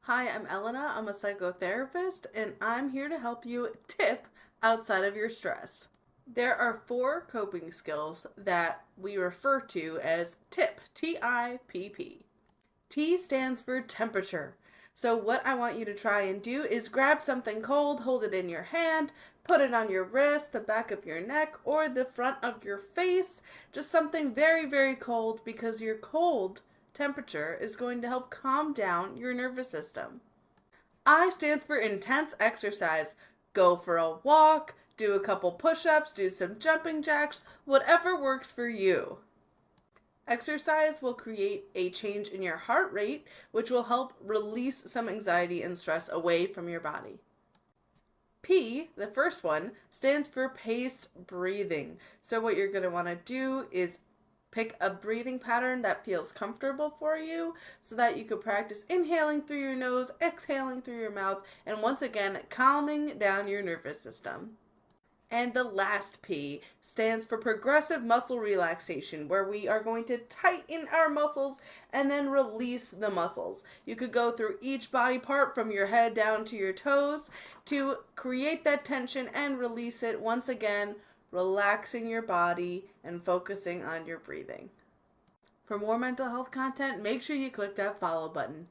Hi, I'm Elena. I'm a psychotherapist, and I'm here to help you tip outside of your stress. There are four coping skills that we refer to as TIPP, T-I-P-P. T stands for temperature. So, what I want you to try and do is grab something cold, hold it in your hand, put it on your wrist, the back of your neck, or the front of your face. Just something very, very cold because your cold temperature is going to help calm down your nervous system. I stands for intense exercise. Go for a walk, do a couple push ups, do some jumping jacks, whatever works for you. Exercise will create a change in your heart rate, which will help release some anxiety and stress away from your body. P, the first one, stands for paced breathing. So, what you're going to want to do is pick a breathing pattern that feels comfortable for you so that you can practice inhaling through your nose, exhaling through your mouth, and once again, calming down your nervous system. And the last P stands for progressive muscle relaxation, where we are going to tighten our muscles and then release the muscles. You could go through each body part from your head down to your toes to create that tension and release it once again, relaxing your body and focusing on your breathing. For more mental health content, make sure you click that follow button.